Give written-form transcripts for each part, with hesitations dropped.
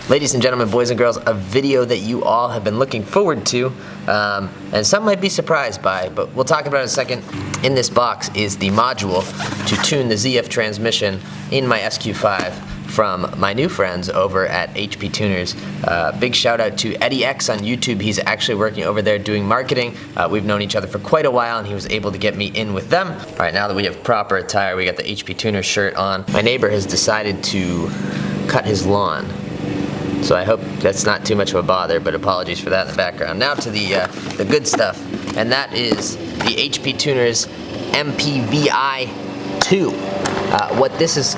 Ladies and gentlemen, boys and girls, a video that you all have been looking forward to, and some might be surprised by, but we'll talk about it in a second. In this box is the module to tune the ZF transmission in my SQ5 from my new friends over at HP Tuners. Big shout out to Eddie X on YouTube. He's actually working over there doing marketing. We've known each other for quite a while, and he was able to get me in with them. All right, now that we have proper attire, we got the HP Tuners shirt on. My neighbor has decided to cut his lawn, so I hope that's not too much of a bother, but apologies for that in the background. Now to the good stuff, and that is the HP Tuners MPVI-2. What this is,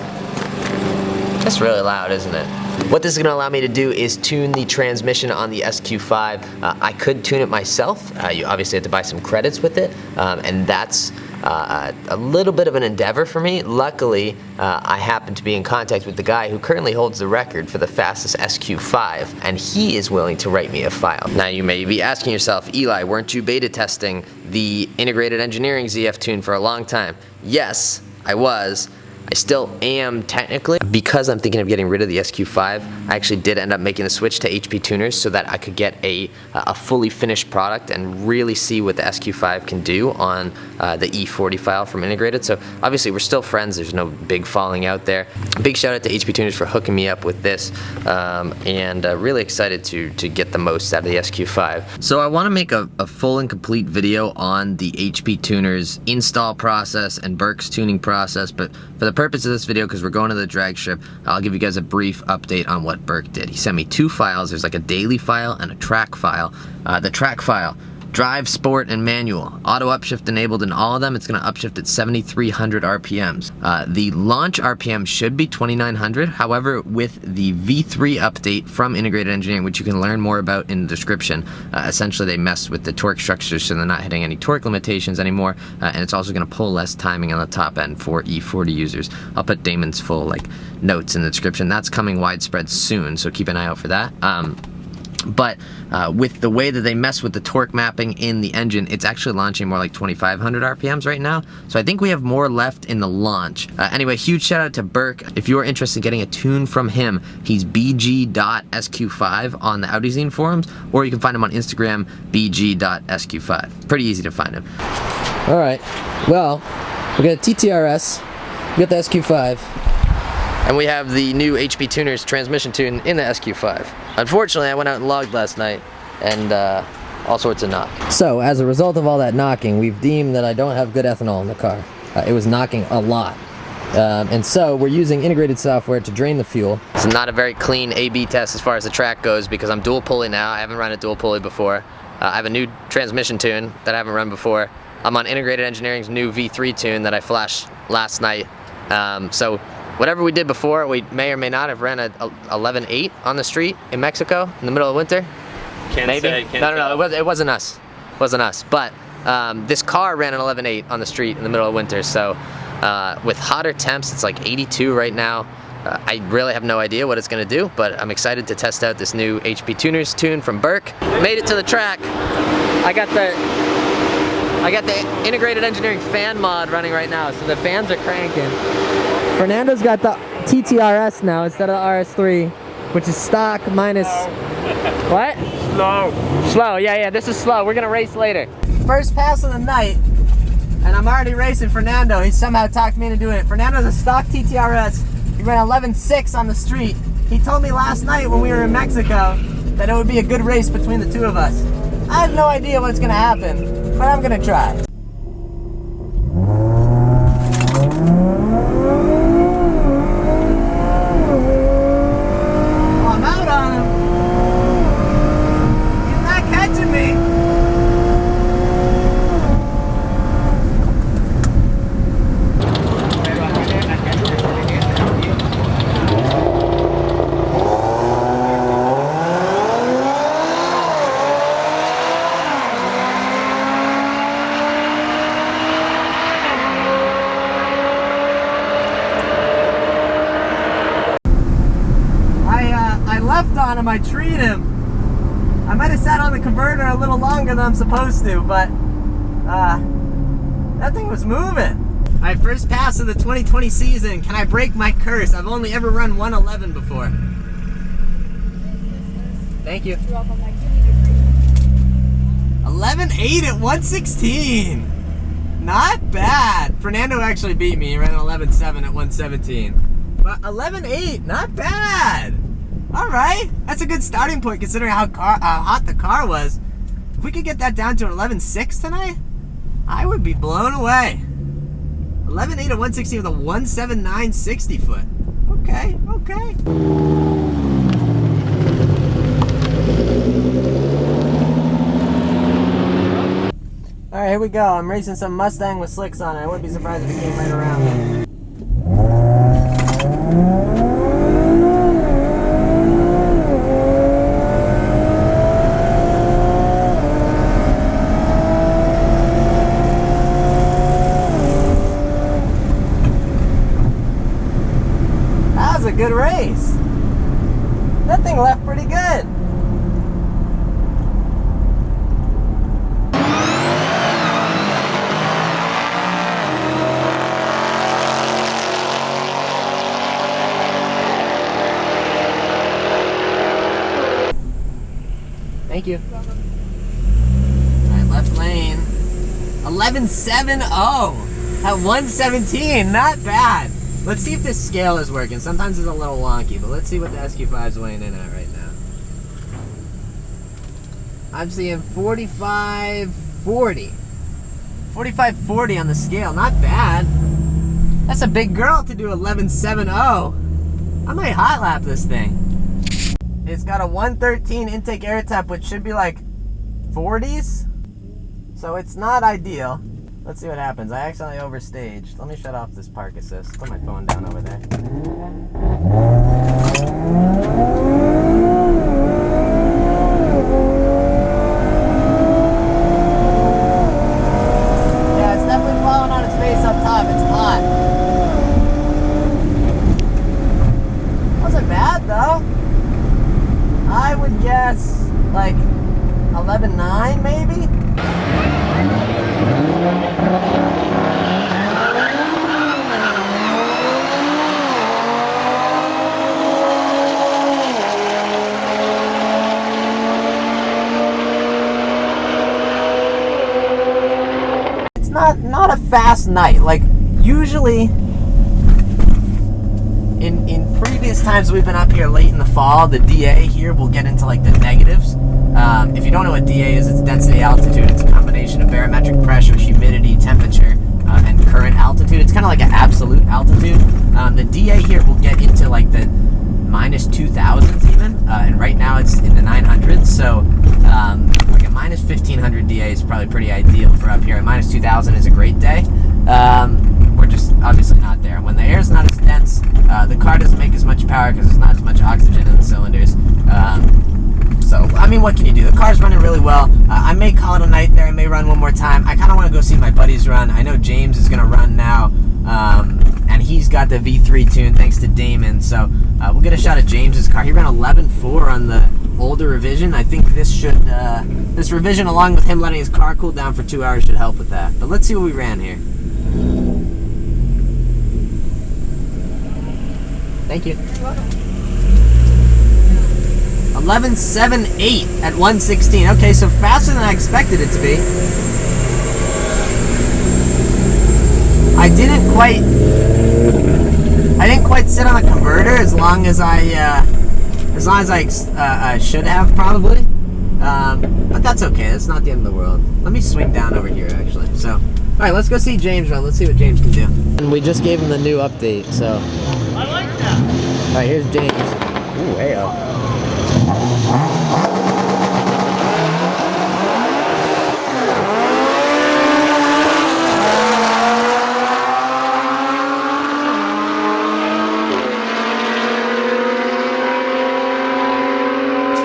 that's really loud, isn't it? What this is going to allow me to do is tune the transmission on the SQ5. I could tune it myself. You obviously have to buy some credits with it, and that's a little bit of an endeavor for me. Luckily, I happen to be in contact with the guy who currently holds the record for the fastest SQ5, and he is willing to write me a file. Now you may be asking yourself, Eli, weren't you beta testing the integrated engineering ZF tune for a long time? Yes, I was. I still am technically. Because I'm thinking of getting rid of the SQ5, I actually did end up making the switch to HP Tuners so that I could get a fully finished product and really see what the SQ5 can do on the E40 file from integrated. So obviously we're still friends, there's no big falling out there. Big shout out to HP Tuners for hooking me up with this, and really excited to get the most out of the SQ5. So I want to make a full and complete video on the HP Tuners install process and Burke's tuning process, but for the purpose of this video, because we're going to the drag strip, I'll give you guys a brief update on what Burke did. He sent me two files. There's like a daily file and a track file. The track file, drive, sport, and manual. Auto upshift enabled in all of them. It's going to upshift at 7,300 RPMs. The launch RPM should be 2,900. However, with the V3 update from Integrated Engineering, which you can learn more about in the description, essentially they messed with the torque structure so they're not hitting any torque limitations anymore, and it's also going to pull less timing on the top end for E40 users. I'll put Damon's full notes in the description. That's coming widespread soon, so keep an eye out for that. But with the way that they mess with the torque mapping in the engine, it's actually launching more like 2,500 RPMs right now. So I think we have more left in the launch. Anyway, huge shout out to Burke. If you are interested in getting a tune from him, he's bg.sq5 on the AudiZine forums, or you can find him on Instagram, bg.sq5. Pretty easy to find him. All right, well, we got a TTRS, we got the SQ5. And we have the new HP Tuners transmission tune in the SQ5. Unfortunately, I went out and logged last night, and all sorts of knock. So, as a result of all that knocking, we've deemed that I don't have good ethanol in the car. It was knocking a lot. And so, we're using integrated software to drain the fuel. It's not a very clean A/B test as far as the track goes, because I'm dual pulley now. I haven't run a dual pulley before. I have a new transmission tune that I haven't run before. I'm on Integrated Engineering's new V3 tune that I flashed last night. So, whatever we did before, we may or may not have ran a 11.8 on the street in Mexico in the middle of winter. Maybe. No, it wasn't us. It wasn't us. But this car ran an 11.8 on the street in the middle of winter. So with hotter temps, it's like 82 right now. I really have no idea what it's going to do, but I'm excited to test out this new HP Tuners tune from Burke. Made it to the track. I got the Integrated Engineering fan mod running right now, so the fans are cranking. Fernando's got the TTRS now instead of the RS3, which is stock minus... What? Slow. Slow, yeah, this is slow. We're gonna race later. First pass of the night, and I'm already racing Fernando. He somehow talked me into doing it. Fernando's a stock TTRS. He ran 11.6 on the street. He told me last night when we were in Mexico that it would be a good race between the two of us. I have no idea what's gonna happen, but I'm gonna try. On him, I treat him. I might have sat on the converter a little longer than I'm supposed to, but that thing was moving. All right, first pass of the 2020 season. Can I break my curse? I've only ever run 111 before. Thank you. You're welcome. 11.8 at 116. Not bad. Fernando actually beat me. He ran an 11.7 at 117. But 11.8, not bad. All right, that's a good starting point considering how hot the car was. If we could get that down to an 11.6 tonight, I would be blown away. 11.8 at 116 with a 179 60 foot. Okay, okay. All right, here we go. I'm racing some Mustang with slicks on it. I wouldn't be surprised if it came right around me. That was a good race. That thing left pretty good. Thank you. Alright, left lane. 11.70 at 117. Not bad. Let's see if this scale is working. Sometimes it's a little wonky, but let's see what the SQ5 is weighing in at right now. I'm seeing 45.40. 45.40 on the scale. Not bad. That's a big girl to do 11.70. I might hot lap this thing. It's got a 113 intake air temp, which should be like 40s. So it's not ideal. Let's see what happens. I accidentally overstaged. Let me shut off this park assist. Put my phone down over there. Yeah, it's definitely falling on its face up top. It's hot. Wasn't bad though. I would guess like 11.9 maybe? It's not a fast night. Like usually in previous times we've been up here late in the fall, the DA here will get into like the negatives. If you don't know what DA is, it's density altitude. It's a combination of barometric pressure, humidity, temperature, and current altitude. It's kind of like an absolute altitude. The DA here will get into like the minus 2000s even, and right now it's in the 900s. So like a minus 1500 DA is probably pretty ideal for up here. A minus 2000 is a great day. We're just obviously not there. When the air's not as dense, the car doesn't make as much power because there's not as much oxygen in the cylinders. So, I mean, what can you do? The car's running really well. I may call it a night there. I may run one more time. I kind of want to go see my buddies run. I know James is going to run now, and he's got the V3 tune thanks to Damon. So, we'll get a shot at James's car. He ran 11.4 on the older revision. I think this should, this revision along with him letting his car cool down for 2 hours should help with that. But let's see what we ran here. Thank you. You're welcome. 11.78 at 116. Okay, so faster than I expected it to be. I didn't quite sit on the converter as long as I should have probably. But that's okay. That's not the end of the world. Let me swing down over here actually. So, all right, let's go see James run. Let's see what James can do. And we just gave him the new update. So, I like that. all right, here's James. Ooh, hey up.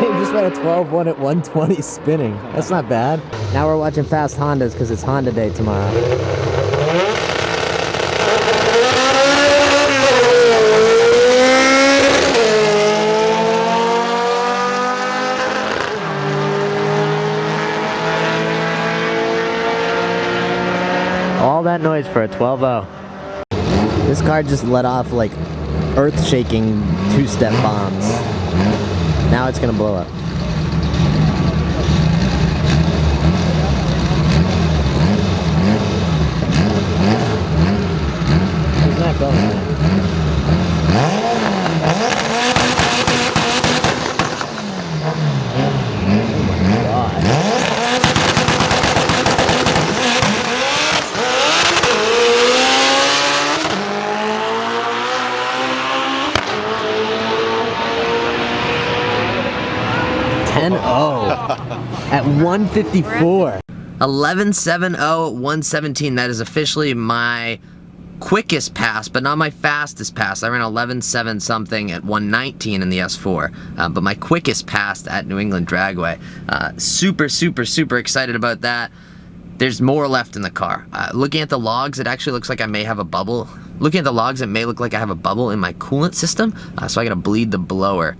James just ran a 12.1 at 120 spinning. That's not bad. Now we're watching fast Hondas because it's Honda Day tomorrow. All that noise for a 12.0. This car just let off like earth-shaking two-step bombs. Now it's gonna blow up. At 154. 11.70 at 117. That is officially my quickest pass, but not my fastest pass. I ran 11.7 something at 119 in the S4, but my quickest pass at New England Dragway. Super excited about that. There's more left in the car. Looking at the logs, it actually looks like I may have a bubble. Looking at the logs, it may look like I have a bubble in my coolant system, so I gotta bleed the blower.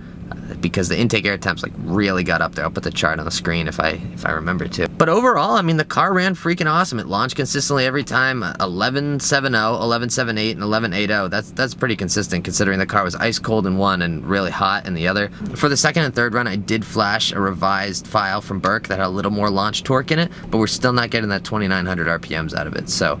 Because the intake air temps like really got up there. I'll put the chart on the screen if I remember to. But overall, I mean, the car ran freaking awesome. It launched consistently every time. 11.70, 11.78, and 11.80. That's pretty consistent considering the car was ice cold in one and really hot in the other. For the second and third run, I did flash a revised file from Burke that had a little more launch torque in it, but we're still not getting that 2,900 RPMs out of it. So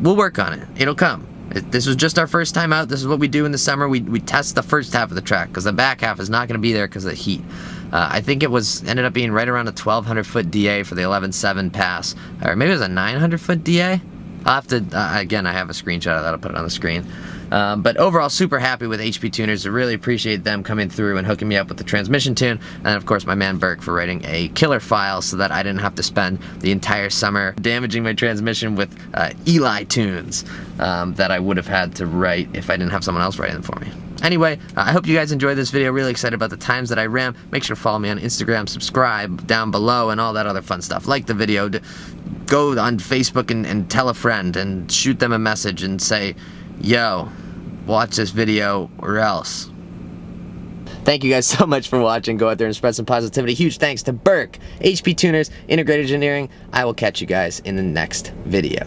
we'll work on it. It'll come. This was just our first time out. This is what we do in the summer. We test the first half of the track because the back half is not going to be there because of the heat. I think it ended up being right around a 1,200 foot DA for the 11.7 pass, or maybe it was a 900 foot DA. I'll have to, again, I have a screenshot of that. I'll put it on the screen. But overall, super happy with HP Tuners. I really appreciate them coming through and hooking me up with the transmission tune. And of course, my man Burke for writing a killer file so that I didn't have to spend the entire summer damaging my transmission with Eli tunes that I would have had to write if I didn't have someone else writing them for me. Anyway, I hope you guys enjoyed this video. Really excited about the times that I ran. Make sure to follow me on Instagram, subscribe down below, and all that other fun stuff. Like the video, go on Facebook and tell a friend and shoot them a message and say, yo, watch this video or else. Thank you guys so much for watching. Go out there and spread some positivity. Huge thanks to Burke, HP Tuners, Integrated Engineering. I will catch you guys in the next video.